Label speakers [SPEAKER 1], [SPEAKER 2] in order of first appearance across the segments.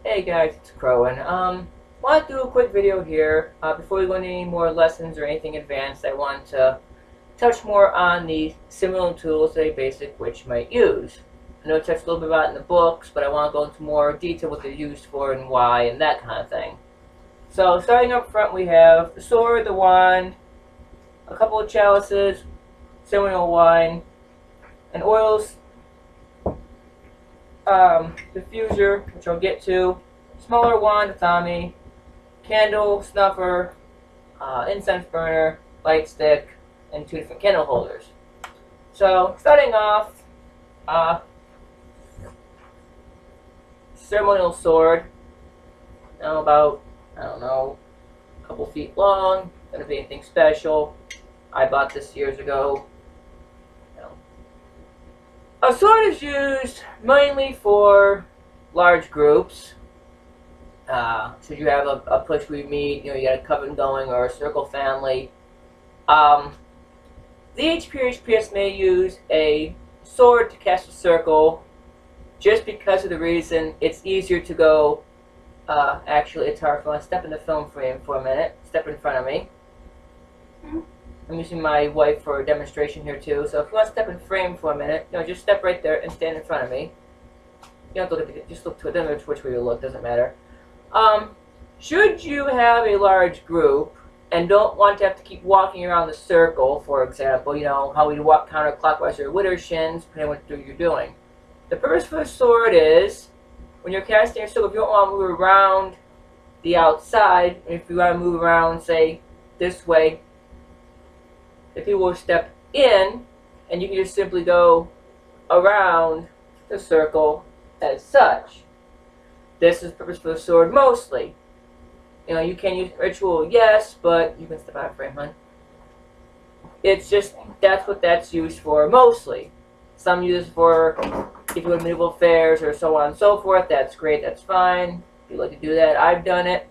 [SPEAKER 1] Hey guys, it's Crowan. Want to do a quick video here. Before we go into any more lessons or anything advanced, I want to touch more on the similar tools that a basic witch might use. I know I touched a little bit about it in the books, but I want to go into more detail what they're used for and why and that kind of thing. So starting up front, we have the sword, the wand, a couple of chalices, ceremonial wine, and oils, diffuser, which I'll get to, smaller wand, thami, candle, snuffer, incense burner, light stick, and two different candle holders. So starting off, uh, ceremonial sword, about, I don't know, a couple feet long, gonna be anything special. I bought this years ago. A sword is used mainly for large groups. So you have a place where you meet, you got a coven going or a circle family. The HPS may use a sword to cast a circle just because of the reason it's easier to go. Actually, it's hard. If I want to step in the film frame for a minute, step in front of me. I'm using my wife for a demonstration here too, so if you want to step in frame for a minute, just step right there and stand in front of me. You don't have to look at it, just look to it, doesn't matter which way you look, doesn't matter. Should you have a large group and don't want to have to keep walking around the circle, for example, how we walk counterclockwise or with our shins, depending on what you're doing. The purpose for the sword is, when you're casting your circle, if you don't want to move around the outside, if you want to move around, say, this way, the people will step in, and you can just simply go around the circle as such. This is the purpose for the sword mostly. You can use ritual, yes, but you can step out of frame, hon. It's just, that's what that's used for mostly. Some use it for if you go to medieval fairs or so on and so forth. That's great, that's fine. If you like to do that, I've done it.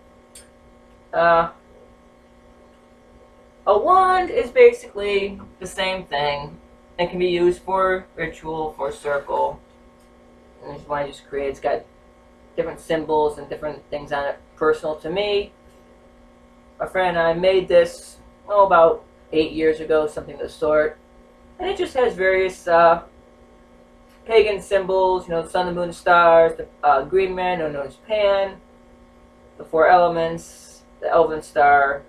[SPEAKER 1] A wand is basically the same thing and can be used for ritual, for circle. And this one I just created. It's got different symbols and different things on it. Personal to me. A friend and I made this, about 8 years ago, something of the sort. And it just has various pagan symbols, the sun, the moon, stars, the green man, known as Pan, the 4 elements, the elven star,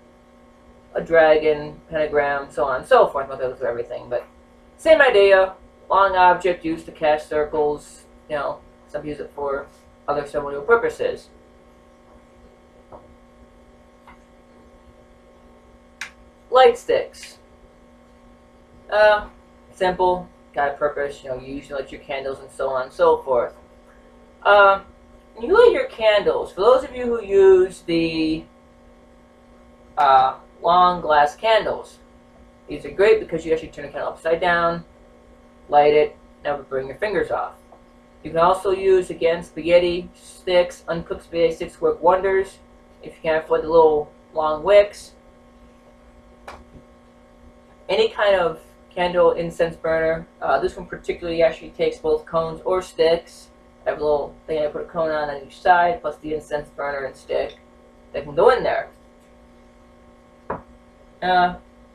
[SPEAKER 1] a dragon, pentagram, so on and so forth. I'm not going to go through everything, but same idea. Long object used to cast circles. Some use it for other ceremonial purposes. Light sticks. Simple, got a purpose. You usually light your candles and so on and so forth. When you light your candles, for those of you who use the long glass candles. These are great because you actually turn the candle upside down, light it, never burn your fingers off. You can also use, again, spaghetti sticks. Uncooked spaghetti sticks work wonders if you can't afford the little long wicks. Any kind of candle incense burner. This one particularly actually takes both cones or sticks. I have a little thing I put a cone on each side, plus the incense burner and stick that can go in there.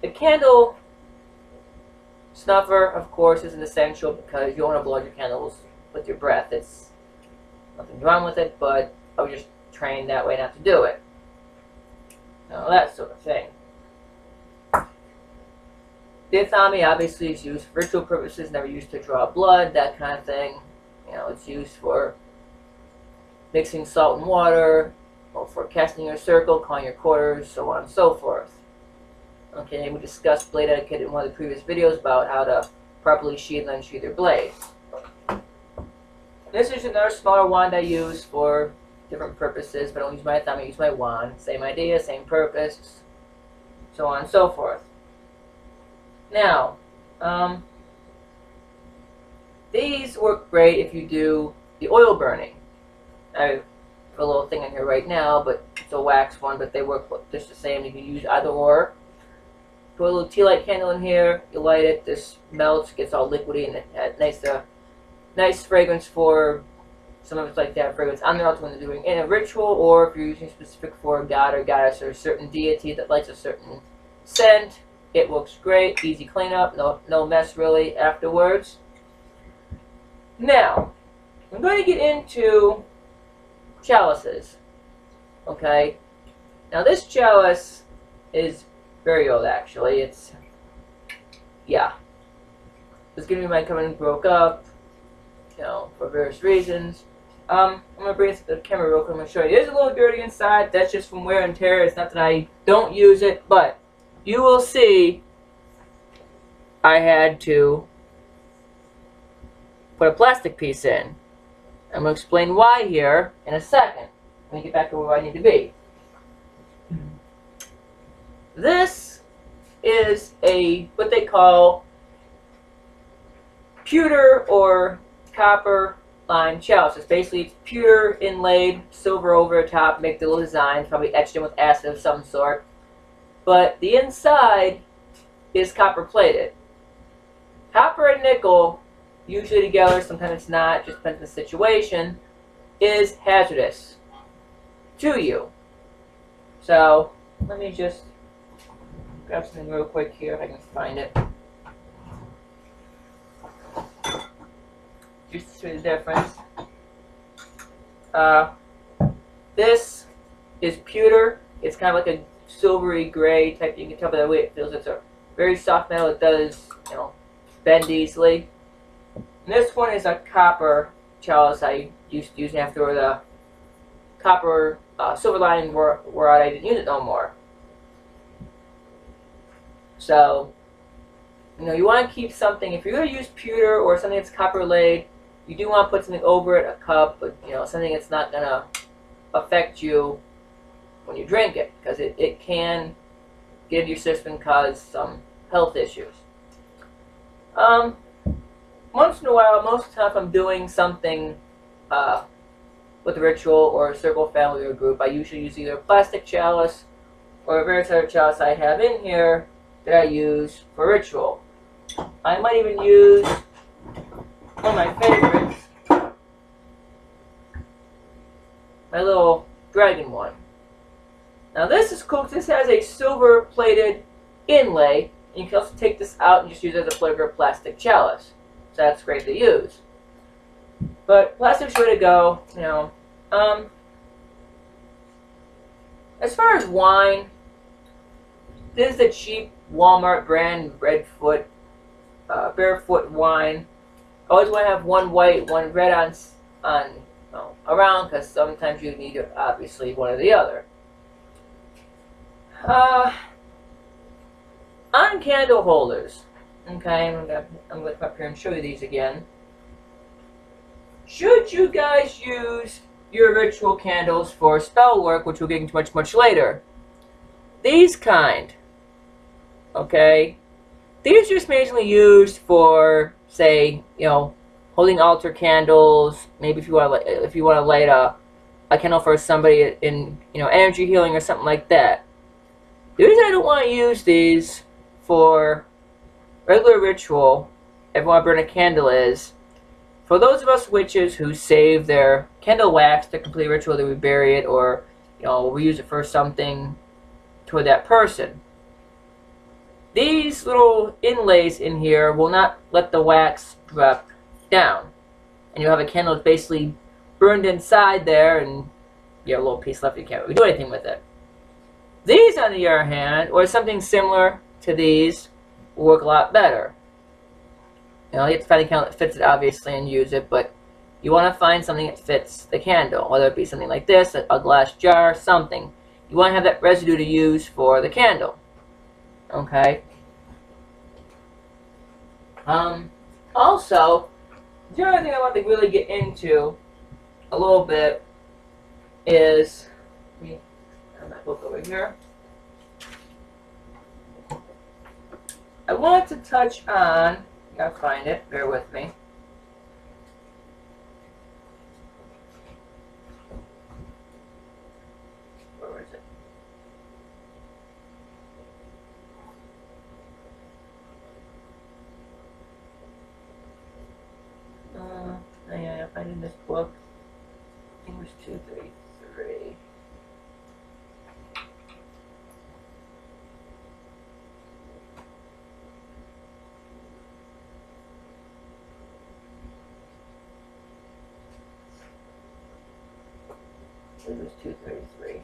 [SPEAKER 1] The candle snuffer, of course, is an essential because you don't want to blow out your candles with your breath. It's nothing wrong with it, but I was just trained that way not to do it. That sort of thing. The thami obviously is used for ritual purposes, never used to draw blood, that kind of thing. It's used for mixing salt and water, or for casting your circle, calling your quarters, so on and so forth. Okay, we discussed blade etiquette in one of the previous videos about how to properly sheathe and unsheathe your blade. This is another smaller wand I use for different purposes, but I don't use my thumb, I use my wand. Same idea, same purpose, so on and so forth. Now, these work great if you do the oil burning. I have a little thing in here right now, but it's a wax one, but they work just the same. You can use either or. Put a little tea light candle in here, you light it, this melts, gets all liquidy, and it has nice fragrance for some of it's like that fragrance on their altar when they're doing in a ritual, or if you're using specific for a god or goddess or a certain deity that likes a certain scent, it works great. Easy cleanup, no mess really afterwards. Now, I'm going to get into chalices. Okay? Now this chalice is very old actually. It's, yeah. It's gonna be my company broke up, you know, for various reasons. I'm gonna bring it to the camera real quick. I'm gonna show you. It is a little dirty inside. That's just from wear and tear. It's not that I don't use it, but you will see I had to put a plastic piece in. I'm gonna explain why here in a second. Let me get back to where I need to be. This is what they call pewter or copper lined chalice. It's basically pewter inlaid, silver over the top, make the little designs, probably etched in with acid of some sort. But the inside is copper plated. Copper and nickel, usually together, sometimes it's not, just depends on the situation, is hazardous to you. So, let me just grab something real quick here if I can find it. Just to show you the difference. This is pewter. It's kind of like a silvery gray type. You can tell by the way it feels. It's a very soft metal. It does, you know, bend easily. And this one is a copper chalice I used to use after the copper silver lining wore out. I didn't use it no more. So, you know, you want to keep something, if you're going to use pewter or something that's copper laid, you do want to put something over it, a cup, but, you know, something that's not going to affect you when you drink it, because it can get into your system and cause some health issues. Once in a while, most of the time if I'm doing something with a ritual or a circle, family, or group, I usually use either a plastic chalice or a various other chalice I have in here that I use for ritual. I might even use one of my favorites, my little dragon one. Now this is cool because this has a silver plated inlay, and you can also take this out and just use it as a flavor plastic chalice. So that's great to use. But plastic's the way to go, you know. As far as wine, this is the cheap Walmart brand Barefoot wine. Always want to have one white, one red on around, because sometimes you need obviously one or the other. On candle holders, okay, I'm gonna come up here and show you these again. Should you guys use your ritual candles for spell work, which we'll get into much later? These kind, okay, these are just mainly used for, say, you know, holding altar candles. Maybe if you want to light a candle for somebody in, you know, energy healing or something like that. The reason I don't want to use these for regular ritual, if I want to burn a candle, is for those of us witches who save their candle wax to complete ritual, that we bury it, or, you know, we use it for something toward that person. These little inlays in here will not let the wax drop down, and you have a candle that's basically burned inside there, and you have a little piece left. You can't really do anything with it. These, on the other hand, or something similar to these, will work a lot better. You know, you have to find a candle that fits it, obviously, and use it, but you want to find something that fits the candle, whether it be something like this, a glass jar, something. You want to have that residue to use for the candle. Okay? Also, the other thing I want to really get into a little bit is, let me have my book over here. I want to touch on, I gotta find it, bear with me. Where is it? Yeah, I find it in this book. was 233. It was 233.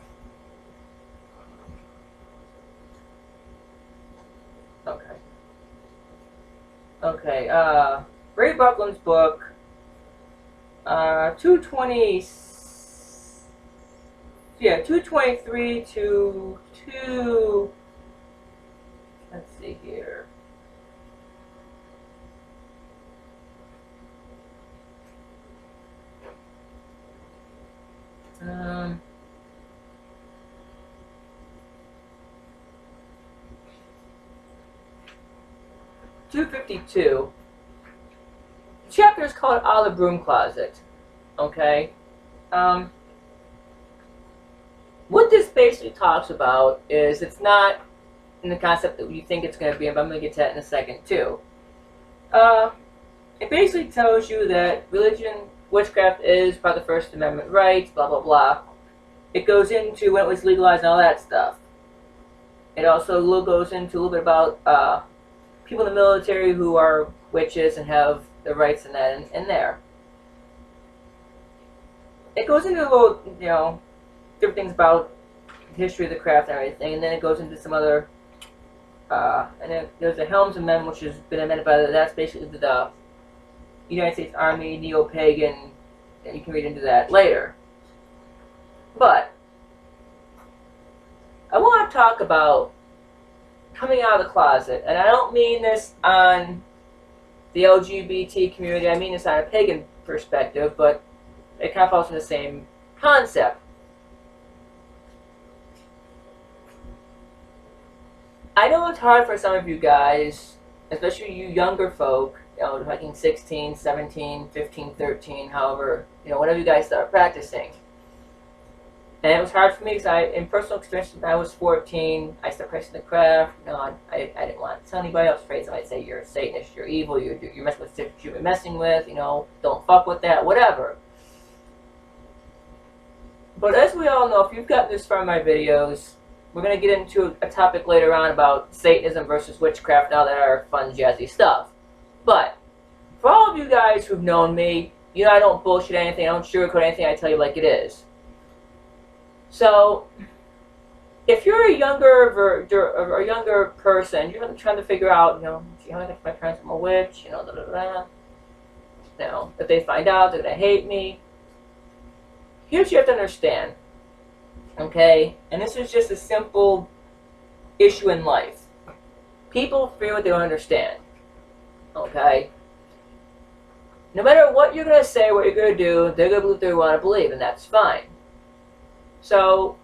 [SPEAKER 1] Okay. Okay, Ray Buckland's book, 220, yeah, 223 to 2, let's see here. Um, 252. The chapter is called Out of the Broom Closet. Okay? What this basically talks about is it's not in the concept that you think it's going to be, but I'm going to get to that in a second too. It basically tells you that religion, witchcraft is part of the First Amendment rights, blah, blah, blah. It goes into when it was legalized and all that stuff. It also goes into a little bit about people in the military who are witches and have the rights in that in there. It goes into a little, you know, different things about the history of the craft and everything, and then it goes into some other, and then there's the Helms Amendment, which has been amended by that's basically the United States Army, neo-pagan, and you can read into that later. But I want to talk about coming out of the closet, and I don't mean this on the LGBT community, I mean this on a pagan perspective, but it kind of falls in the same concept. I know it's hard for some of you guys, especially you younger folk, you know, like 16, 17, 15, 13, however, you know, whenever you guys start practicing. And it was hard for me because in personal experience, when I was 14, I started practicing the craft. You know, I didn't want to tell anybody. I was afraid somebody would say you're a Satanist, you're evil, you're messing with stuff you should be messing with, you know, don't fuck with that, whatever. But as we all know, if you've gotten this far in my videos, we're going to get into a topic later on about Satanism versus witchcraft and all that are fun, jazzy stuff. But for all of you guys who've known me, you know I don't bullshit anything, I don't sugarcoat anything, I tell you like it is. So, if you're a younger person, you're trying to figure out, you know, gee, how am I going to my parents from a witch, you know, da da da. You know, if they find out, they're going to hate me. Here's what you have to understand, okay? And this is just a simple issue in life. People fear what they don't understand, okay? No matter what you're going to say, what you're going to do, they're going to believe what they want to believe, and that's fine. So,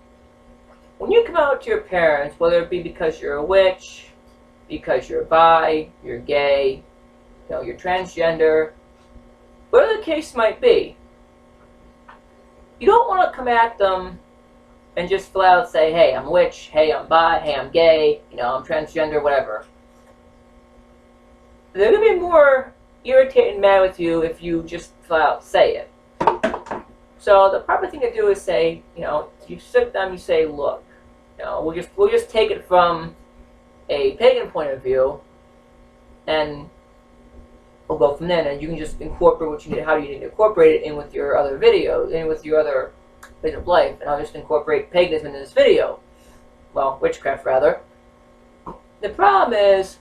[SPEAKER 1] when you come out to your parents, whether it be because you're a witch, because you're bi, you're gay, you know, you're transgender, whatever the case might be, you don't want to come at them and just flat out say, hey, I'm a witch, hey, I'm bi, hey, I'm gay, you know, I'm transgender, whatever. They're going to be more irritated and mad with you if you just flat out say it. So the proper thing to do is say, you know, you sit down, you say, look, you know, we'll just take it from a pagan point of view, and we'll go from there. And you can just incorporate what you need, how you need to incorporate it in with your other videos, in with your other ways of life. And I'll just incorporate paganism into this video. Well, witchcraft rather. The problem is,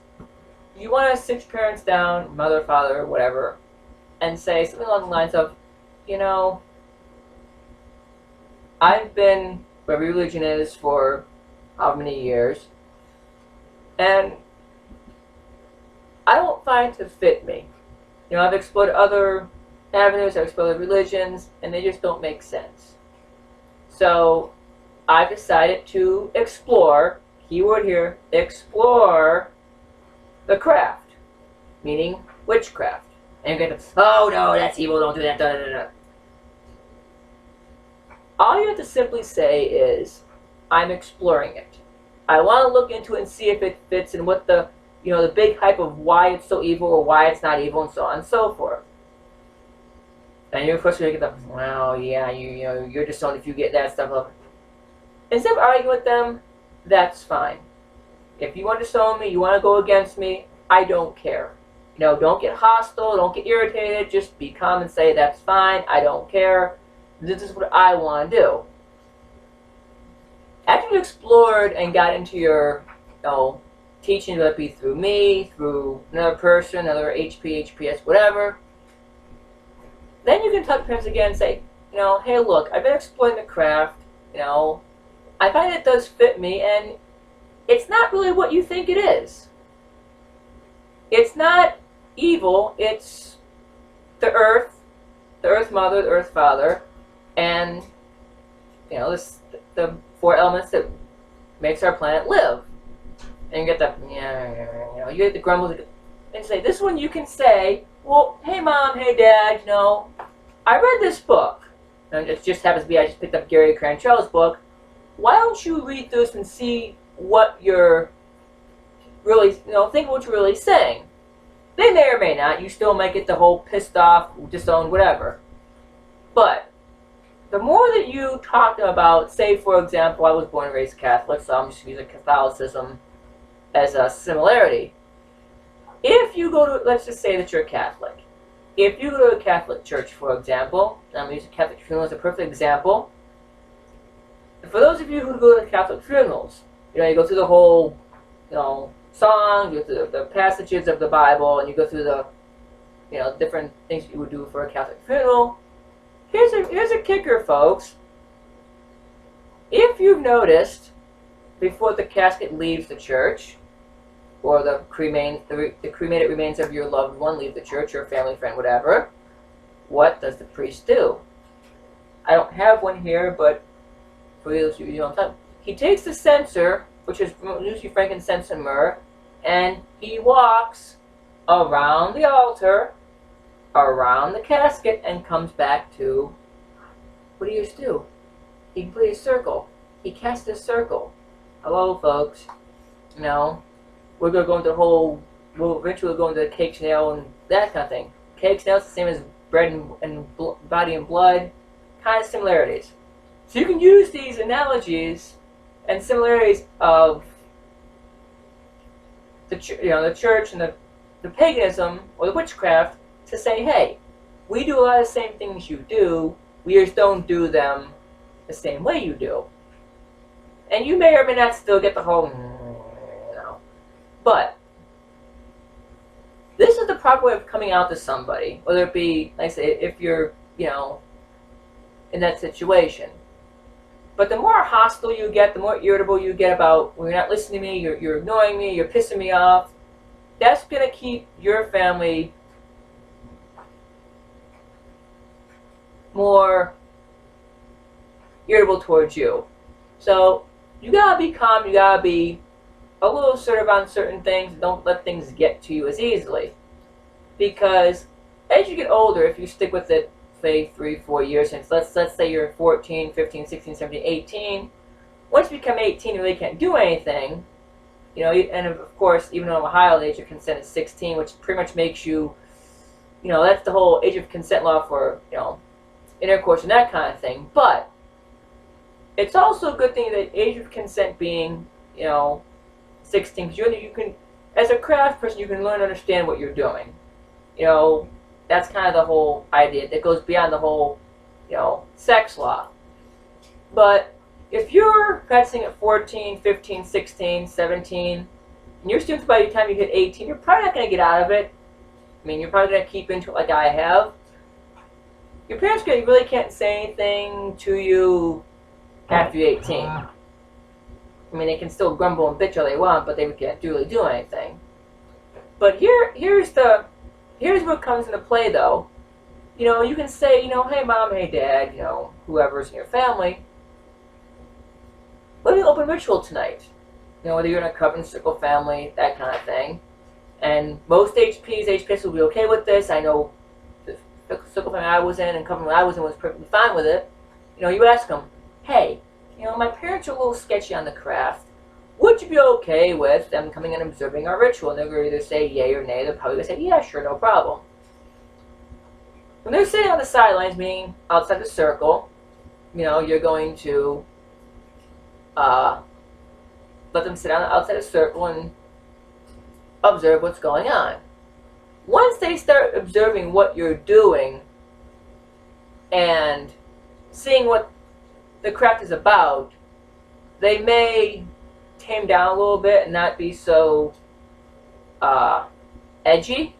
[SPEAKER 1] you want to sit your parents down, mother, father, whatever, and say something along the lines of, you know, I've been where religion is for how many years, and I don't find it to fit me. You know, I've explored other avenues, I've explored other religions, and they just don't make sense. So, I've decided to explore, keyword here, explore the craft, meaning witchcraft. And you're going to, oh no, that's evil, don't do that, da da da da. All you have to simply say is, I'm exploring it. I want to look into it and see if it fits in what the, you know, the big hype of why it's so evil or why it's not evil and so on and so forth. And you're first going to get the, well, yeah, you know, you're disowned if you get that stuff. Instead of arguing with them, that's fine. If you want to disown me, you want to go against me, I don't care. You know, don't get hostile, don't get irritated, just be calm and say, that's fine, I don't care. This is what I want to do. After you explored and got into your, you know, teaching, whether it be through me, through another person, another HP, HPS, whatever, then you can talk to parents again and say, you know, hey, look, I've been exploring the craft, you know, I find it does fit me, and it's not really what you think it is. It's not evil, it's the Earth Mother, the Earth Father, and, you know, the four elements that makes our planet live. And you get the, you know, you get the grumbles, and say, this one you can say, well, hey Mom, hey Dad, you know, I read this book, and it just happens to be I just picked up Gary Cranchell's book. Why don't you read this and see what you're really, you know, think what you're really saying. They may or may not. You still might get the whole pissed off, disowned, whatever. But the more that you talk about, say, for example, I was born and raised Catholic, so I'm just using Catholicism as a similarity. If you go to, let's just say that you're a Catholic. If you go to a Catholic church, for example, and I'm using Catholic funeral as a perfect example. For those of you who go to Catholic funerals, you know, you go through the whole, you know, song, you go through the passages of the Bible, and you go through the, you know, different things you would do for a Catholic funeral. Here's a kicker, folks. If you've noticed, before the casket leaves the church, or the cremated remains of your loved one leave the church, or a family friend, whatever, what does the priest do? I don't have one here, but for those of you who know what I'm talking about, he takes the censer, which is usually frankincense and myrrh, and he walks around the altar, around the casket, and comes back to, what do you do? He completed a circle. He cast a circle. Hello, folks. You know, we're going to go into the whole, we'll eventually go into the cake, snail, and that kind of thing. Cake, snail is the same as bread and body and blood. Kind of similarities. So you can use these analogies and similarities of the church and the paganism or the witchcraft to say, hey, we do a lot of the same things you do, we just don't do them the same way you do. And you may or may not still get the whole, you know, but this is the proper way of coming out to somebody, whether it be, like I say, if you're, you know, in that situation. But the more hostile you get, the more irritable you get about, well, you're not listening to me, you're ignoring me, you're pissing me off, that's going to keep your family more irritable towards you. So you got to be calm, you got to be a little assertive on certain things, don't let things get to you as easily. Because as you get older, if you stick with it, say 3-4 years since, let's say you're 14, 15, 16, 17, 18. Once you become 18, you really can't do anything. You know, and of course, even though in Ohio the age of consent is 16, which pretty much makes you, you know, that's the whole age of consent law for, you know, intercourse and that kind of thing. But it's also a good thing that age of consent being, you know, 16, because you can, as a craft person, you can learn and understand what you're doing. You know, that's kind of the whole idea that goes beyond the whole, you know, sex law. But if you're practicing at 14, 15, 16, 17, and you're students by the time you hit 18, you're probably not going to get out of it. I mean, you're probably going to keep into it like I have. Your parents really can't say anything to you after you're 18. I mean, they can still grumble and bitch all they want, but they can't really do anything. But here's what comes into play, though. You know, you can say, you know, hey Mom, hey Dad, you know, whoever's in your family, let me open ritual tonight. You know, whether you're in a covenant circle family, that kind of thing. And most HPs will be okay with this. I know the circle family I was in and covenant I was in was perfectly fine with it. You know, you ask them, hey, you know, my parents are a little sketchy on the craft. Would you be okay with them coming and observing our ritual? And they're going to either say yay or nay. They're probably going to say, yeah, sure, no problem. when they're sitting on the sidelines, meaning outside the circle, you're going to let them sit outside the circle and observe what's going on. Once they start observing what you're doing and seeing what the craft is about, they may tame down a little bit and not be so edgy,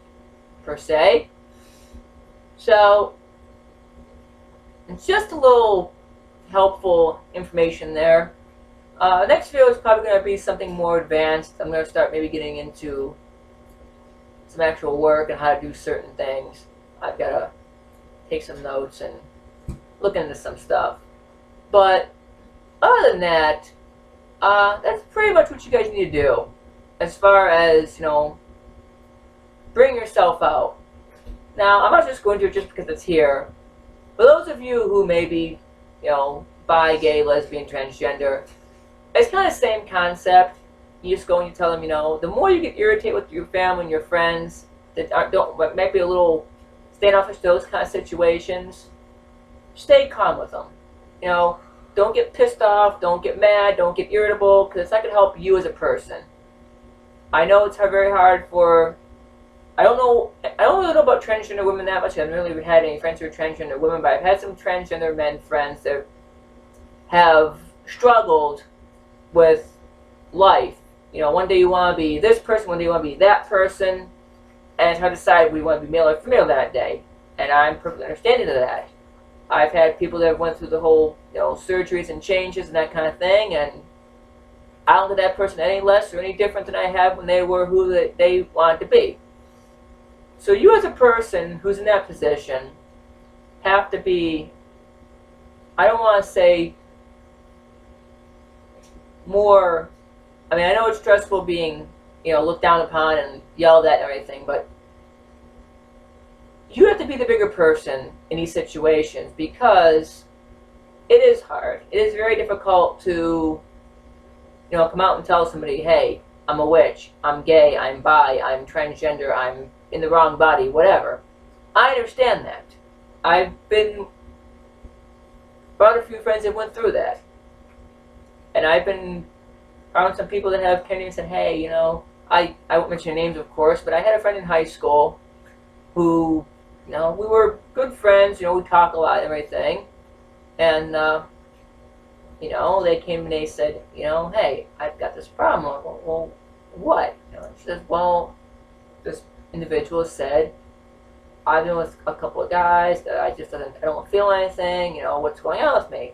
[SPEAKER 1] per se. So, it's just a little helpful information there. Next video is probably going to be something more advanced. I'm going to start maybe getting into some actual work and how to do certain things. I've got to take some notes and look into some stuff. But other than that, that's pretty much what you guys need to do as far as, bring yourself out. Now, I'm not just going to it just because it's here. For those of you who may be, bi, gay, lesbian, transgender, it's kind of the same concept. You just go and you tell them, the more you get irritated with your family and your friends that might be a little standoffish, those kind of situations, stay calm with them. Don't get pissed off, don't get mad, don't get irritable, because it's not going to help you as a person. I know it's very hard for, I don't really know about transgender women that much. I haven't really had any friends who are transgender women, but I've had some transgender men friends that have struggled with life. One day you want to be this person, one day you want to be that person, and it's hard to decide we want to be male or female that day. And I'm perfectly understanding of that. I've had people that have went through the whole, surgeries and changes and that kind of thing, and I don't think that person any less or any different than I have when they were who they wanted to be. So you as a person who's in that position have to be, I don't want to say more, I know it's stressful being, looked down upon and yelled at and everything, but you have to be the bigger person in these situations because it is hard. It is very difficult to, come out and tell somebody, hey, I'm a witch, I'm gay, I'm bi, I'm transgender, I'm in the wrong body, whatever. I understand that. I've been around a few friends that went through that. And I've been around some people that have come in and said, hey, I won't mention names, of course, but I had a friend in high school who, we were good friends, we talk a lot and everything. And, they came and they said, hey, I've got this problem. I'm like, well, what? She says, well, this individual said, I've been with a couple of guys that I don't feel anything, what's going on with me?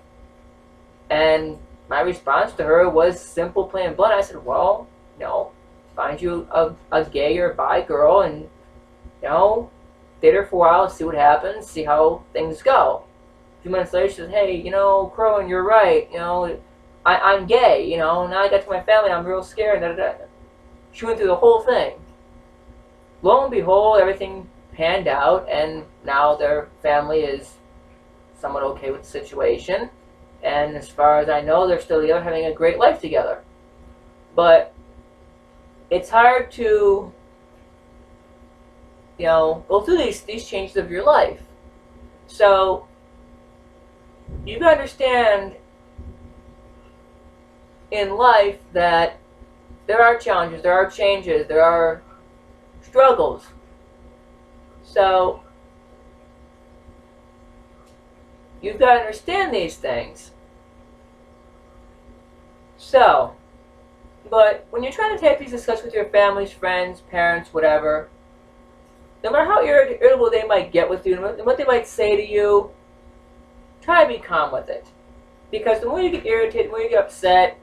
[SPEAKER 1] And my response to her was simple, plain and blunt. I said, well, find you a gay or bi girl and, date her for a while, see what happens, see how things go. A few months later, she says, hey, Crowan, you're right, I'm gay, now I got to my family, I'm real scared, da, da, da. She went through the whole thing. Lo and behold, everything panned out, and now their family is somewhat okay with the situation. And as far as I know, they're still together, having a great life together. But it's hard to, go through these changes of your life. So you gotta understand in life that there are challenges, there are changes, there are struggles. So you've got to understand these things. So, but when you're trying to have these discussions with your families, friends, parents, whatever, no matter how irritable they might get with you, and what they might say to you, try to be calm with it. Because the more you get irritated, the more you get upset,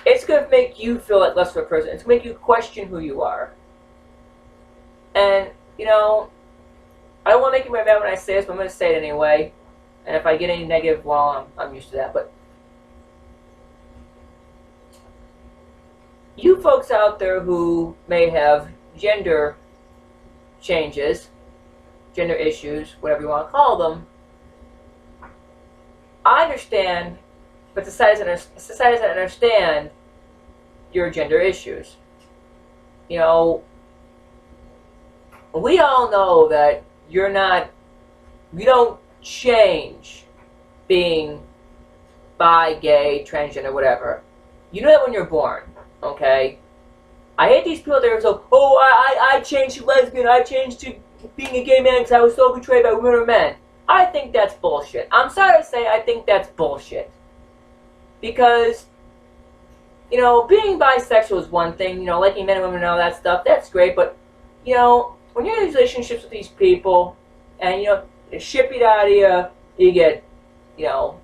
[SPEAKER 1] it's going to make you feel like less of a person. It's going to make you question who you are. And, I don't want to make you mad when I say this, but I'm going to say it anyway. And if I get any negative, well, I'm used to that. But you folks out there who may have gender changes, gender issues, whatever you want to call them, I understand, but society doesn't understand your gender issues. We all know that you're not You don't change being bi, gay, transgender, whatever. You know that when you're born, okay? I hate these people that are so, oh, I changed to lesbian, I changed to being a gay man because I was so betrayed by women or men. I think that's bullshit. I'm sorry to say, I think that's bullshit. Because, you know, being bisexual is one thing, you know, liking men and women and all that stuff, that's great, but, you know, when you're in these relationships with these people, and, you know, they ship you out of you get, you know,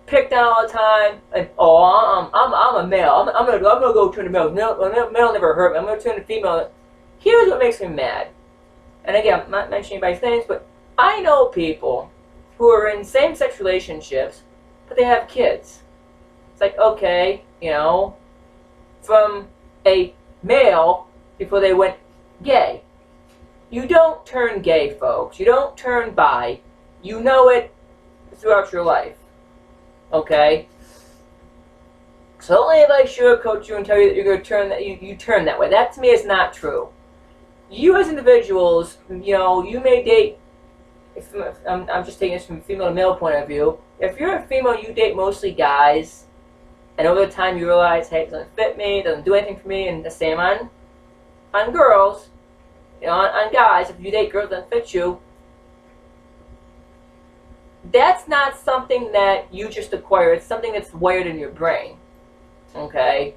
[SPEAKER 1] picked on all the time, and, oh, I'm a male, I'm gonna go turn to male, male never hurt me, I'm gonna turn to female. Here's what makes me mad. And again, I'm not mentioning anybody's names, but I know people who are in same-sex relationships, but they have kids. It's like, okay, you know, from a male before they went gay. You don't turn gay, folks. You don't turn bi. You know it throughout your life. Okay? So don't let anybody sugarcoat you and tell you that you're going to turn that you turn that way. That to me is not true. You as individuals, you know, you may date. If I'm just taking this from a female to male point of view. If you're a female, you date mostly guys. And over the time you realize, hey, it doesn't fit me, it doesn't do anything for me, and the same on girls, you know, on guys, if you date girls that fit you, that's not something that you just acquire, it's something that's wired in your brain, okay?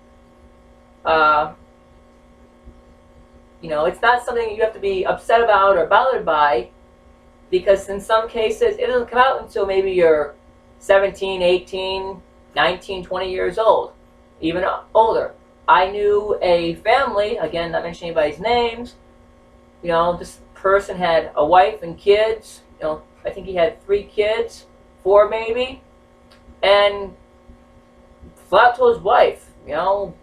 [SPEAKER 1] You know, it's not something you have to be upset about or bothered by, because in some cases, it doesn't come out until maybe you're 17, 18, 19, 20 years old, even older. I knew a family, again, not mentioning anybody's names, you know, this person had a wife and kids, you know, I think he had 3 kids, 4 maybe, and flat told his wife, you know,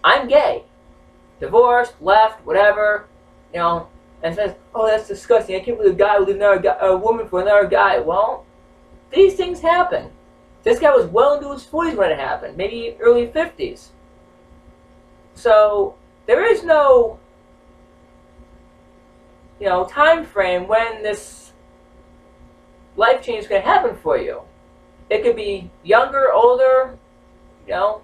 [SPEAKER 1] I'm gay, divorced, left, whatever, you know, and says, oh, that's disgusting, I can't believe a guy would leave a woman for another guy. Well, these things happen. This guy was well into his 40s when it happened, maybe early 50s. So there is no, you know, time frame when this life change is going to happen for you. It could be younger, older, you know,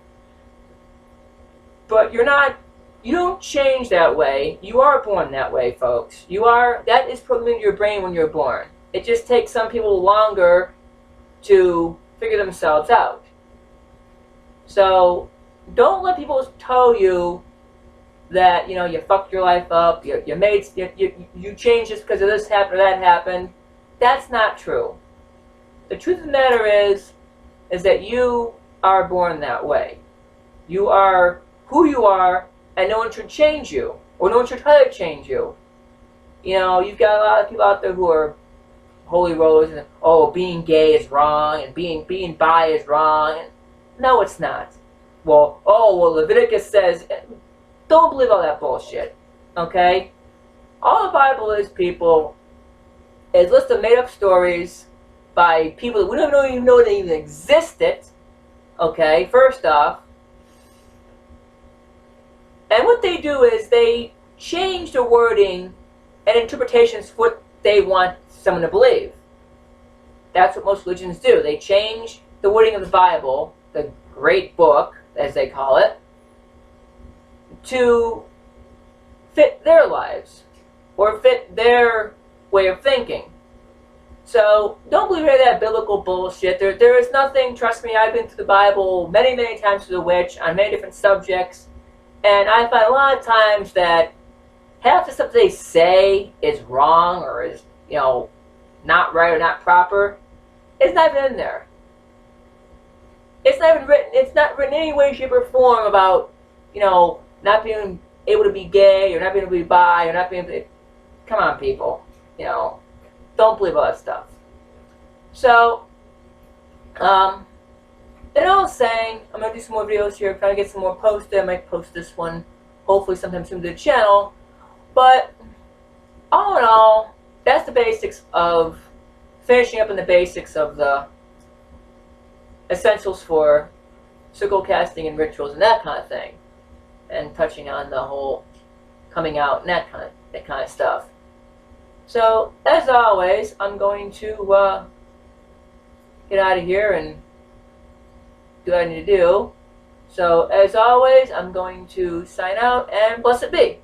[SPEAKER 1] but you don't change that way. You are born that way, folks. That is programmed into your brain when you're born. It just takes some people longer to figure themselves out. So don't let people tell you that, you know, you fucked your life up, you changed just because of this happened or that happened. That's not true. The truth of the matter is that you are born that way. You are who you are, and no one should change you, or no one should try to change you. You know, you've got a lot of people out there who are holy rollers and, oh, being gay is wrong and being bi is wrong. No, it's not. Well, Leviticus says, don't believe all that bullshit. Okay? All the Bible is, people, is a list of made-up stories by people that we don't even know they even existed. Okay, first off. And what they do is they change the wording and interpretations for what they want someone to believe. That's what most religions do. They change the wording of the Bible, the great book, as they call it, to fit their lives or fit their way of thinking. So don't believe any of that biblical bullshit. There is nothing, trust me, I've been through the Bible many, many times through the witch on many different subjects, and I find a lot of times that half the stuff they say is wrong or is, you know, not right or not proper. It's not even in there. It's not even written. It's not written in any way, shape, or form about, you know, not being able to be gay or not being able to be bi or not being able to. Come on, people. You know, don't believe all that stuff. So, and all saying, I'm gonna do some more videos here, try to get some more posted. I might post this one, hopefully sometime soon to the channel. But all in all, that's the basics of finishing up in the basics of the essentials for circle casting and rituals and that kind of thing, and touching on the whole coming out and that kind of stuff. So, as always, I'm going to get out of here and do what I need to do. So, as always, I'm going to sign out and blessed be.